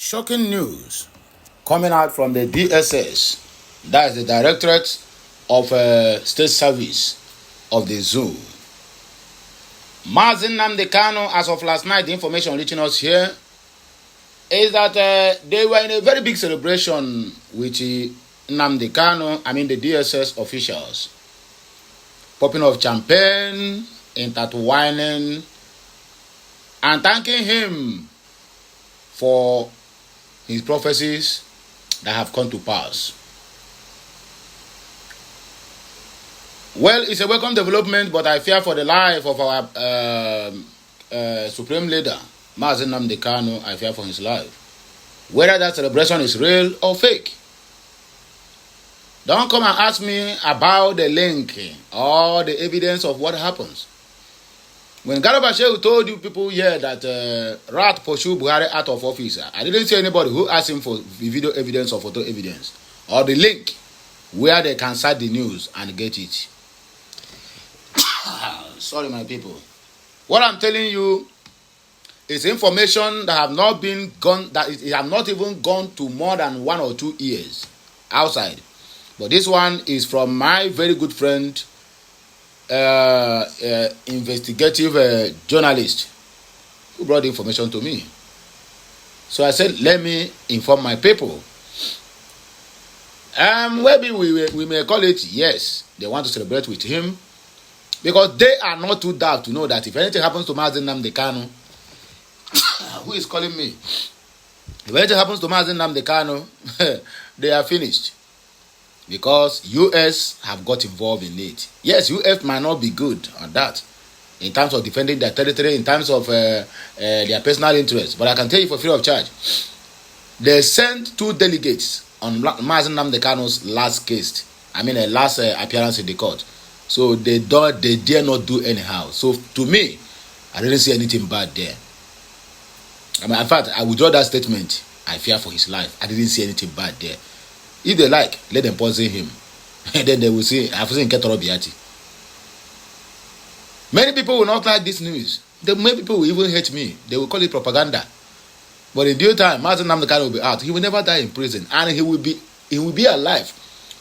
Shocking news coming out from the DSS, that is the Directorate of State Service of the Zoo. Mazi Nnamdi Kanu, as of last night, the information reaching us here is that they were in a very big celebration with Nnamdi Kanu, the DSS officials, popping off champagne, intertwining, and thanking him for his prophecies that have come to pass. Well, it's a welcome development, but I fear for the life of our Supreme Leader, Mazi Nnamdi Kanu. I fear for his life. Whether that celebration is real or fake. Don't come and ask me about the link or the evidence of what happens. When Garba Shehu told you people here that Rat pursued Buhari out of office, I didn't see anybody who asked him for video evidence or photo evidence or the link where they can cite the news and get it. Sorry, my people. What I'm telling you is information that have not been gone, that it have not even gone to more than 1 or 2 years outside. But this one is from my very good friend, investigative journalist who brought the information to me. So I said, let me inform my people. Maybe we may call it, yes, they want to celebrate with him, because they are not too daft to know that if anything happens to Mazi Nnamdi Kanu, who is calling me? If anything happens to Mazi Nnamdi Kanu, they are finished. Because US have got involved in it. Yes, US might not be good on that in terms of defending their territory, in terms of their personal interests. But I can tell you for free of charge, they sent 2 delegates on Mazi Nnamdi Kanu's last case. Last appearance in the court. So they dare not do anyhow. So to me, I didn't see anything bad there. In fact, I withdraw that statement. I fear for his life. I didn't see anything bad there. If they like, let them poison him. And then they will say, I've seen Ketoro Biati. Many people will not like this news. Many people will even hate me. They will call it propaganda. But in due time, Mazi Nnamdi Kanu will be out. He will never die in prison. And he will be alive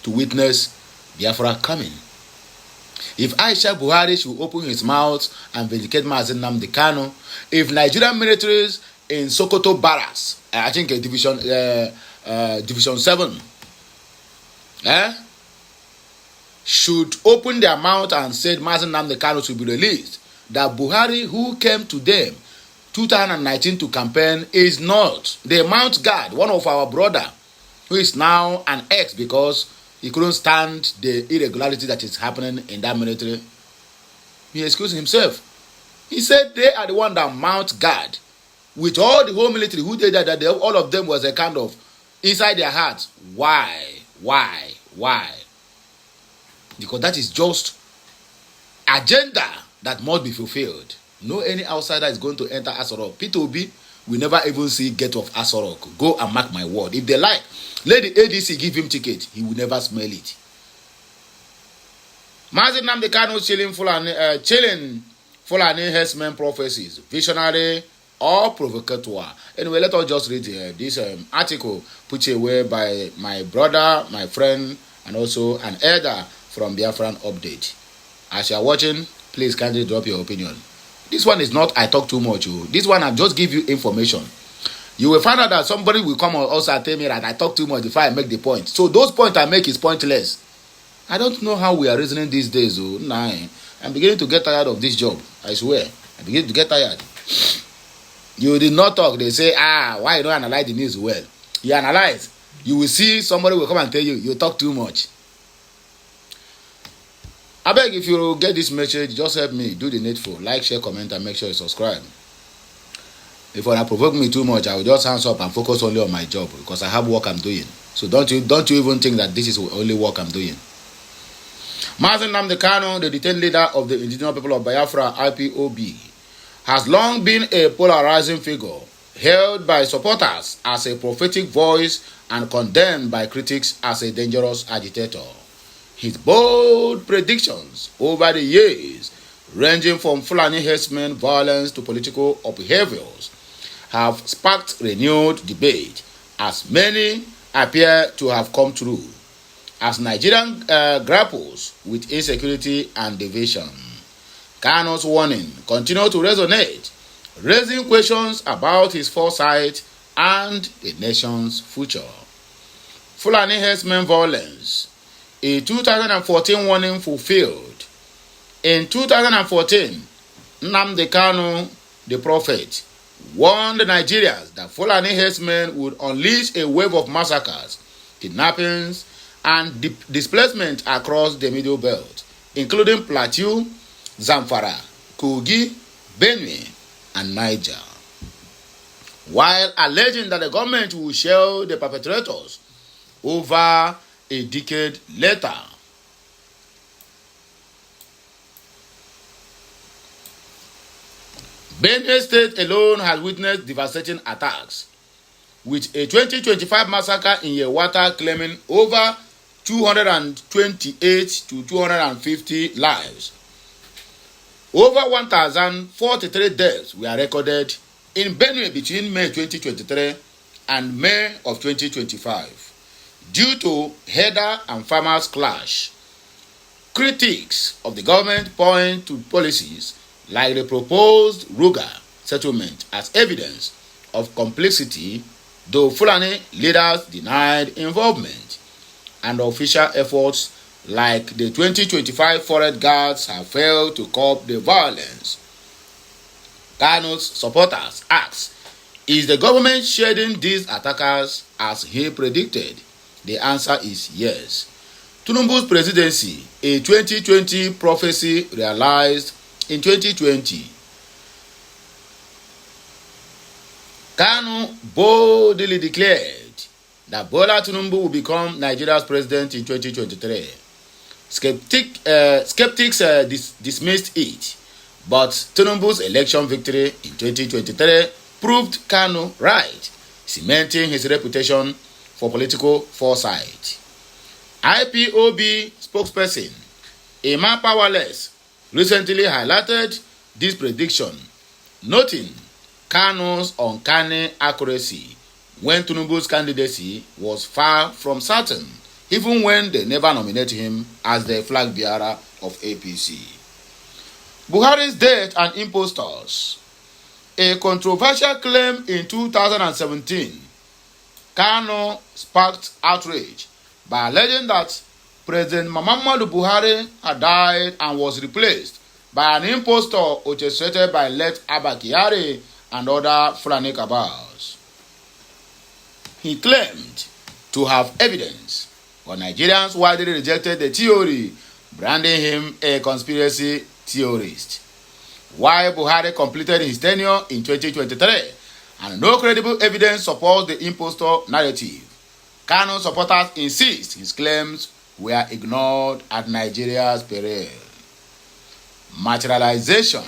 to witness Bafra coming. If Aisha Buhari should open his mouth and vindicate Mazi Nnamdi Kanu, if Nigerian militaries in Sokoto Barracks, I think Division 7, should open their mouth and said Mazi Nnamdi Kanu should be released, that Buhari, who came to them 2019 to campaign, is not the mount guard, one of our brother, who is now an ex because he couldn't stand the irregularity that is happening in that military. He excused himself. He said they are the one that mount guard with all the whole military who did that, all of them was a kind of inside their hearts. Why? Because that is just agenda that must be fulfilled. No any outsider is going to enter Asorok. P2B will never even see gate of Asorok. Go and mark my word. If they like, let the ADC give him ticket. He will never smell it. Mazi Nnamdi Kanu chilling Fulani herdsmen prophecies, visionary or provocateur. Anyway, let us just read this article put away by my brother, my friend, and also an elder from Biafran Update. As you are watching, please kindly drop your opinion. This one is not I talk too much. This one I just give you information. You will find out that somebody will come also and tell me that I talk too much before I make the point. So those points I make is pointless. I don't know how we are reasoning these days. I'm beginning to get tired of this job. I swear. I begin to get tired. You did not talk. They say, why you don't analyze the news well? You analyze. You will see somebody will come and tell you, you talk too much. I beg, if you get this message, just help me. Do the needful. Like, share, comment, and make sure you subscribe. If you provoke me too much, I will just hands up and focus only on my job because I have work I'm doing. So don't you even think that this is the only work I'm doing. Mazi Nnamdi Kanu, the detained leader of the indigenous people of Biafra, IPOB, has long been a polarizing figure, hailed by supporters as a prophetic voice and condemned by critics as a dangerous agitator. His bold predictions over the years, ranging from Fulani herdsmen violence to political upheavals, have sparked renewed debate, as many appear to have come true, as Nigerian grapples with insecurity and division. Kano's warning continued to resonate, raising questions about his foresight and the nation's future. Fulani herdsmen violence, a 2014 warning fulfilled. In 2014, Nnamdi Kanu, the prophet, warned the Nigerians that Fulani herdsmen would unleash a wave of massacres, kidnappings, and displacement across the Middle Belt, including Plateau, Zamfara, Kogi, Benue, and Niger, while alleging that the government will shell the perpetrators over a decade later. Benue State alone has witnessed devastating attacks, with a 2025 massacre in Yewata claiming over 228 to 250 lives. Over 1,043 deaths were recorded in Benue between May 2023 and May of 2025 due to herder and farmers clash. Critics of the government point to policies like the proposed Ruga settlement as evidence of complicity, though Fulani leaders denied involvement, and official efforts like the 2025 forest guards have failed to curb the violence. Kanu's supporters ask, is the government shading these attackers as he predicted? The answer is yes. Tumbos presidency, a 2020 prophecy realized in 2020. Kanu boldly declared that Bola Tinubu will become Nigeria's president in 2023. Skeptics dismissed it, but Tinubu's election victory in 2023 proved Kanu right, cementing his reputation for political foresight. IPOB spokesperson Emma Powerless recently highlighted this prediction, noting Kanu's uncanny accuracy when Tinubu's candidacy was far from certain, even when they never nominated him as the flag bearer of APC. Buhari's death and impostors. A controversial claim in 2017, Kanu sparked outrage by alleging that President Muhammadu Buhari had died and was replaced by an impostor orchestrated by late Abba Kyari and other Fulani cabals. He claimed to have evidence, but Nigerians widely rejected the theory, branding him a conspiracy theorist. While Buhari completed his tenure in 2023 and no credible evidence supports the impostor narrative, Kanu supporters insist his claims were ignored at Nigeria's peril. Materialization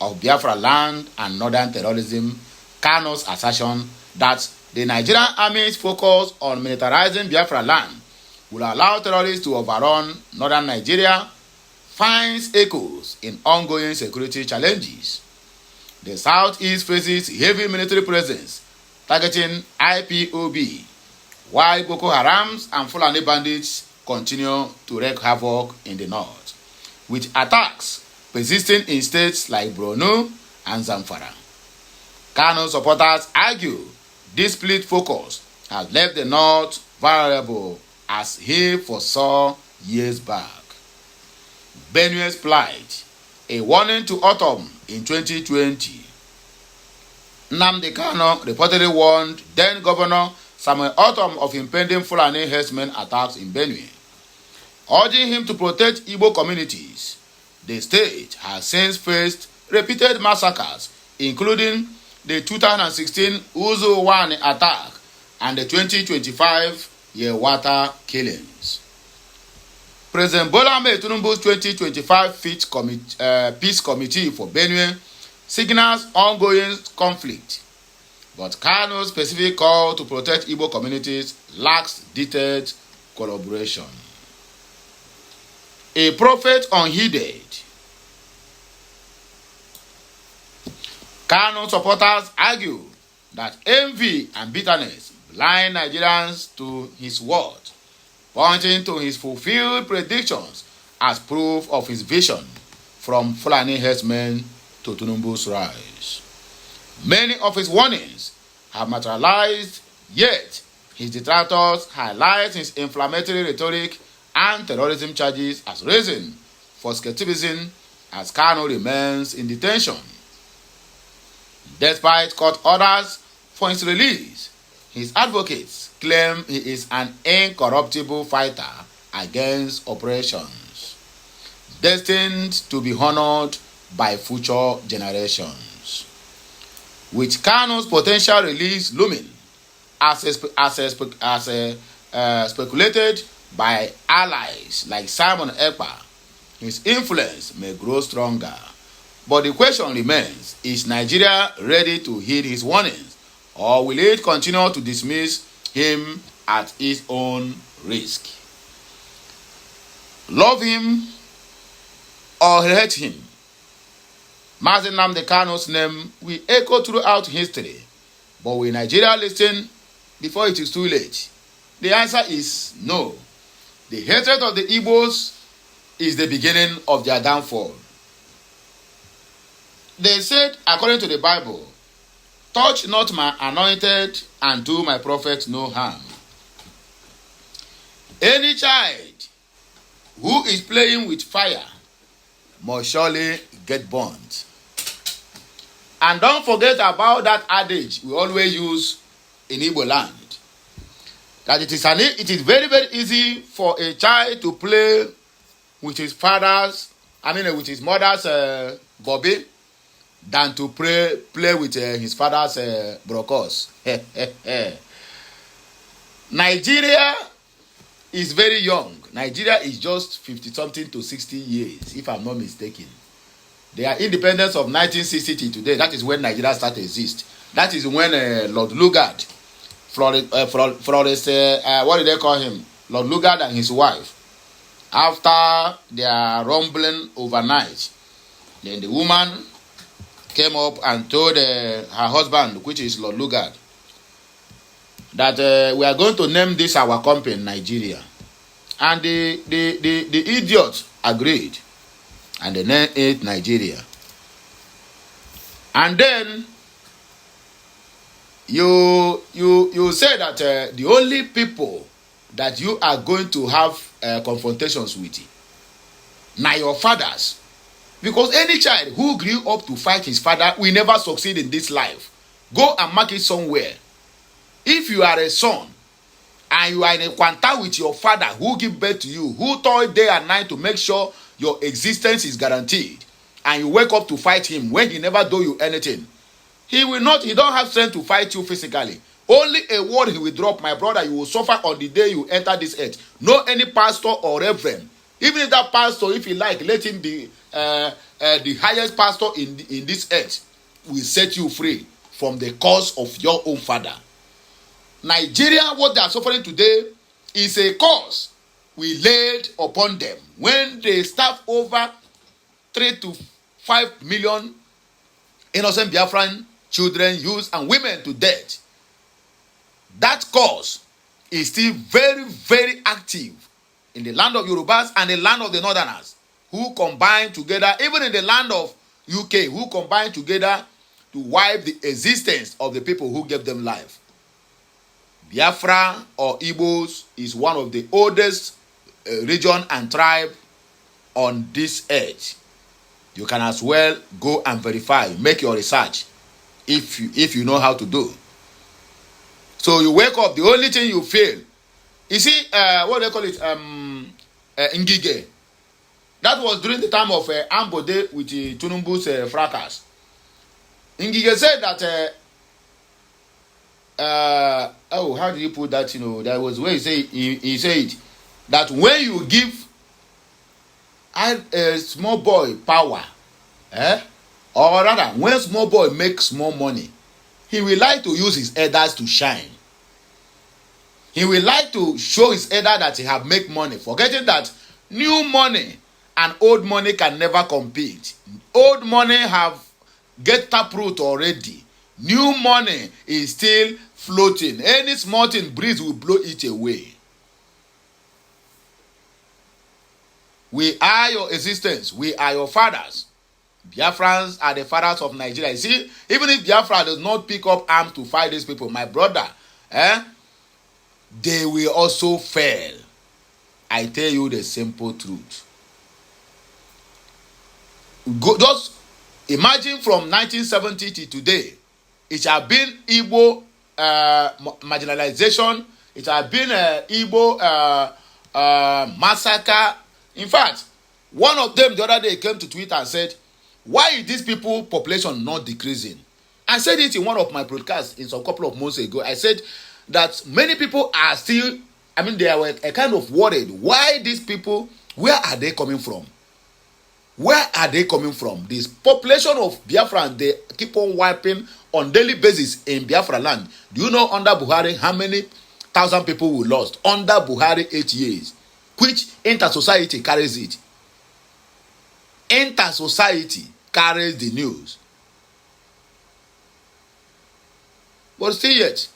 of Biafra land and northern terrorism. Kanu's assertion that the Nigerian army's focus on militarizing Biafra land will allow terrorists to overrun northern Nigeria finds echoes in ongoing security challenges. The southeast faces heavy military presence targeting IPOB, while Boko Harams and Fulani bandits continue to wreak havoc in the north, with attacks persisting in states like Borno and Zamfara. Kanu supporters argue this split focus has left the north vulnerable as he foresaw years back. Benue's plight, a warning to autumn in 2020. Nnamdi Kanu reportedly warned then Governor Samuel Ortom of impending Fulani herdsmen attacks in Benue, urging him to protect Igbo communities. The state has since faced repeated massacres, including the 2016 Uzu Wani attack and the 2025 Yewata killings. President Bola Ahmed Tinubu's 2025 Peace Committee for Benue signals ongoing conflict, but Kanu's specific call to protect Igbo communities lacks detailed collaboration. A prophet unheeded. Kanu supporters argue that envy and bitterness blind Nigerians to his word, pointing to his fulfilled predictions as proof of his vision from Fulani herdsmen to Tumbos rise. Many of his warnings have materialized, yet his detractors highlight his inflammatory rhetoric and terrorism charges as reason for skepticism as Kanu remains in detention. Despite court orders for his release, his advocates claim he is an incorruptible fighter against oppressions, destined to be honored by future generations. With Kanu's potential release looming, as speculated by allies like Simon Ekpa, his influence may grow stronger. But the question remains, is Nigeria ready to heed his warnings, or will it continue to dismiss him at its own risk? Love him or hate him, Mazi Nnamdi Kanu's name will echo throughout history. But will Nigeria listen before it is too late? The answer is no. The hatred of the Igbos is the beginning of their downfall. They said, according to the Bible, touch not my anointed and do my prophet no harm. Any child who is playing with fire must surely get burnt. And don't forget about that adage we always use in Igbo land, that it is very, very easy for a child to play with his with his mother's bobby than to play with his father's brocos. Nigeria is very young. Nigeria is just 50-something to 60 years, if I'm not mistaken. Their independence of 1960 to today, that is when Nigeria started to exist. That is when Lord Lugard, what did they call him? Lord Lugard and his wife, after their rumbling overnight, then the woman came up and told her husband, which is Lord Lugard, that we are going to name this our company Nigeria. And the idiot agreed, and they named it Nigeria. And then you say that the only people that you are going to have confrontations with now your fathers, because any child who grew up to fight his father will never succeed in this life. Go and mark it somewhere. If you are a son and you are in a quanta with your father who give birth to you, who toil day and night to make sure your existence is guaranteed, and you wake up to fight him when he never do you anything, he don't have strength to fight you physically. Only a word he will drop, my brother, you will suffer on the day you enter this earth. No any pastor or reverend, even if that pastor, if he like, let him be the highest pastor in this earth, will set you free from the curse of your own father. Nigeria, what they are suffering today is a curse we laid upon them when they starve over 3 to 5 million innocent Biafran children, youths, and women to death. That cause is still very, very active in the land of Yorubas and the land of the Northerners, who combine together, even in the land of UK, who combine together to wipe the existence of the people who gave them life. Biafra or Igbos is one of the oldest region and tribe on this earth. You can as well go and verify, make your research if you know how to do. So you wake up, the only thing you feel, you see, what do they call it, Ngige. That was during the time of Ambode with the Tumbos fracas. Ngige said that, how did he put that? That was where he said that when you give a small boy power, or rather, when small boy makes more money, he will like to use his elders to shine. He will like to show his elder that he have make money, forgetting that new money and old money can never compete. Old money have get taproot already. New money is still floating. Any small thing breeze will blow it away. We are your existence. We are your fathers. Biafrans are the fathers of Nigeria. You see, even if Biafra does not pick up arms to fight these people, my brother, they will also fail. I tell you the simple truth. Just imagine from 1970 to today, it has been Igbo marginalization. It has been Igbo massacre. In fact, one of them the other day came to Twitter and said, why is this people population not decreasing? I said it in one of my broadcasts in some couple of months ago. I said that many people are still, they were a kind of worried. Why these people, where are they coming from? Where are they coming from? This population of Biafra, they keep on wiping on daily basis in Biafra land. Do you know under Buhari how many thousand people we lost? Under Buhari 8 years. Which inter-society carries it? Inter-society carries the news. But still yet,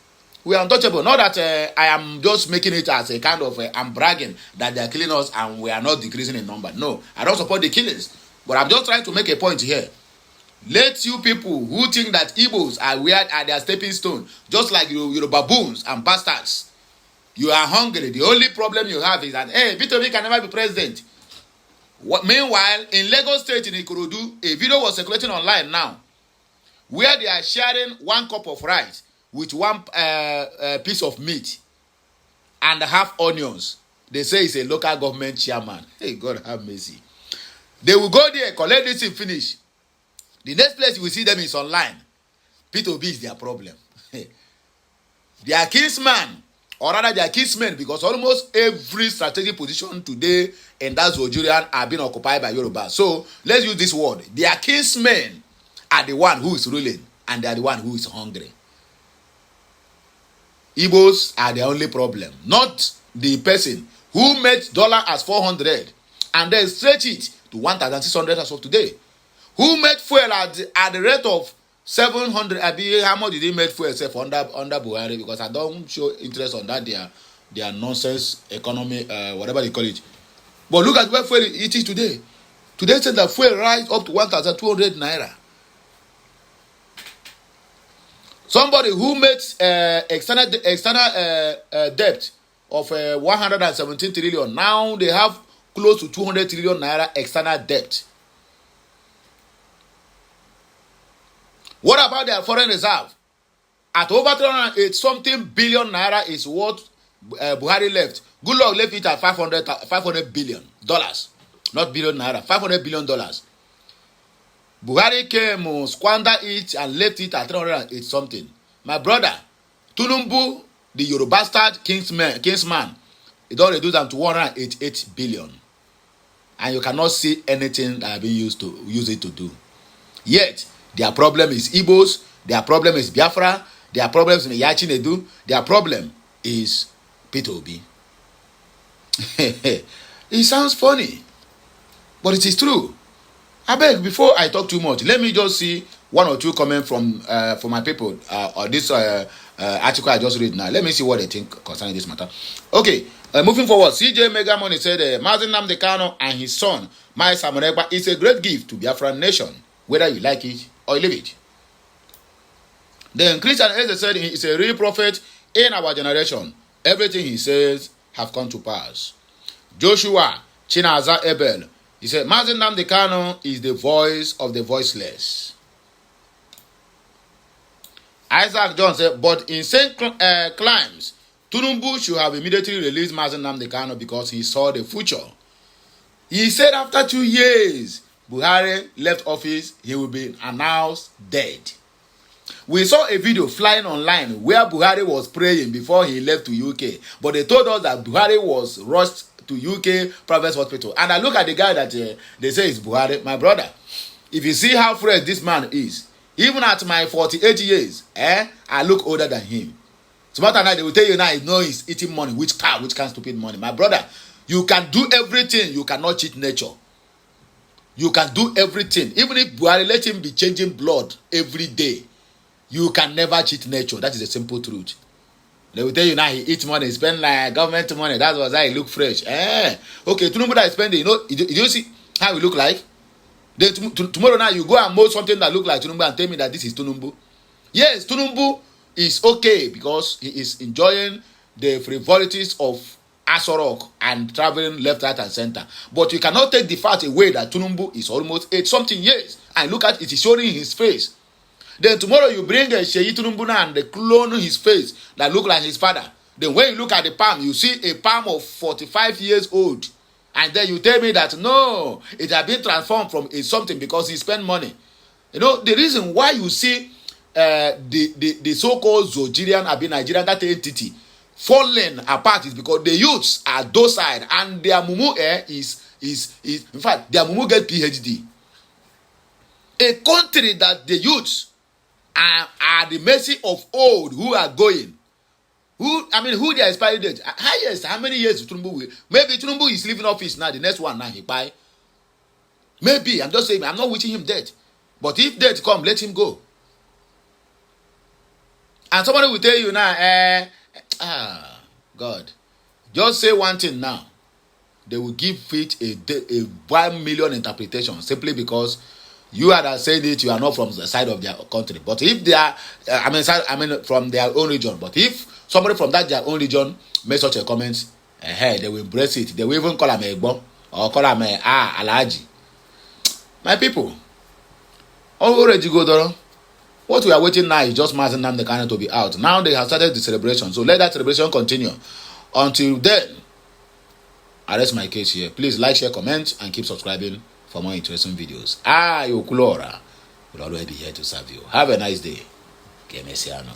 we are untouchable. Not that I am just making it as a kind of, I'm bragging that they are killing us and we are not decreasing in number. No, I don't support the killings. But I'm just trying to make a point here. Let you people who think that Igbos are weird at their stepping stone, just like you baboons and bastards. You are hungry. The only problem you have is that, hey, BÚBÚ can never be president. Meanwhile, in Lagos State, in Ikorodu, a video was circulating online now, where they are sharing 1 cup of rice with 1 piece of meat and half onions. They say it's a local government chairman. Hey, God have mercy. They will go there, collect this and finish. The next place you will see them is online. BÚBÚ is their problem. Their kinsman, or rather their kinsmen, because almost every strategic position today in that Nigerian are being occupied by Yoruba. So let's use this word. Their kinsmen are the one who is ruling, and they are the one who is hungry. Igbos are the only problem, not the person who made dollar as 400 and then stretch it to 1,600 as of today. Who made fuel at the rate of 700? How much did he make fuel itself under Buhari? Because I don't show interest on that their nonsense economy, whatever they call it. But look at where fuel it is today. Today said that fuel rise up to 1,200 naira. Somebody who makes external debt of 117 trillion, now they have close to 200 trillion naira external debt. What about their foreign reserve? At over 308 something billion naira is what Buhari left. Good luck left it at $500 billion. Not billion naira, $500 billion. Buhari came, squander it and left it at 308 something. My brother, Tumbos, the Yoruba bastard kingsman, it don't reduce them to 188 billion. And you cannot see anything that have been used to use it to do. Yet, their problem is Igbos, their problem is Biafra, their problem is Yachinedu, their problem is BÚBÚ. It sounds funny, but it is true. I beg, before I talk too much, let me just see 1 or 2 comments from my people on this article I just read now. Let me see what they think concerning this matter. Okay, moving forward, CJ Mega Money said, Mazi Nnamdi Kanu and his son, Mai Samuregba, is a great gift to Biafran nation, whether you like it or you leave it. Then Christian Eze said he is a real prophet in our generation. Everything he says have come to pass. Joshua Chinaza Ebel, he said, Mazi Nnamdi Kanu is the voice of the voiceless. Isaac John said, but insane climbs, Tumbos should have immediately released Mazi Nnamdi Kanu because he saw the future. He said after 2 years, Buhari left office, he will be announced dead. We saw a video flying online where Buhari was praying before he left to UK. But they told us that Buhari was rushed to UK private hospital. And I look at the guy that they say is Buhari. My brother, if you see how fresh this man is, even at my 48 years, I look older than him. So matter now, they will tell you now, he's eating money. Which kind of stupid money? My brother, you can do everything. You cannot cheat nature. You can do everything. Even if Buhari let him be changing blood every day, You can never cheat nature. That is the simple truth. They will tell you now he eat money, spend like government money. That was how he look fresh. Okay, Tinubu that is spending, did you see how he look like? Then tomorrow now you go and mold something that look like Tinubu and tell me that this is Tinubu. Yes, Tinubu is okay because he is enjoying the frivolities of Asorok and traveling left, right, and center. But you cannot take the fact away that Tinubu is almost 8 something years. And look at it is showing his face. Then tomorrow you bring a Sheyi Tinubu and they clone his face that look like his father. Then when you look at the palm, you see a palm of 45 years old. And then you tell me that no, it has been transformed from a something because he spent money. You know, the reason why you see the so-called Zogirian, Nigerian, that entity falling apart is because the youths are docile and their mumu is in fact their mumu get PhD. A country that the youths are the mercy of old who are going. Who their expiry date? Highest, how many years Tinubu will? Maybe Tinubu is leaving office now, the next one now he buy. Maybe, I'm just saying, I'm not wishing him death. But if death come, let him go. And somebody will tell you now, God, just say one thing now. They will give it a 1 million interpretation simply because you are that said it, you are not from the side of their country. But if they are, from their own region. But if somebody from their own region makes such a comment, they will embrace it. They will even call him a bomb or call him Alaji. My people, already go there. What we are waiting now is just Mazen Nnamdi Kanu to be out. Now they have started the celebration, so let that celebration continue. Until then, I rest my case here. Please like, share, comment, and keep subscribing for more interesting videos. Yokulora will always be here to serve you. Have a nice day. Que mesiano.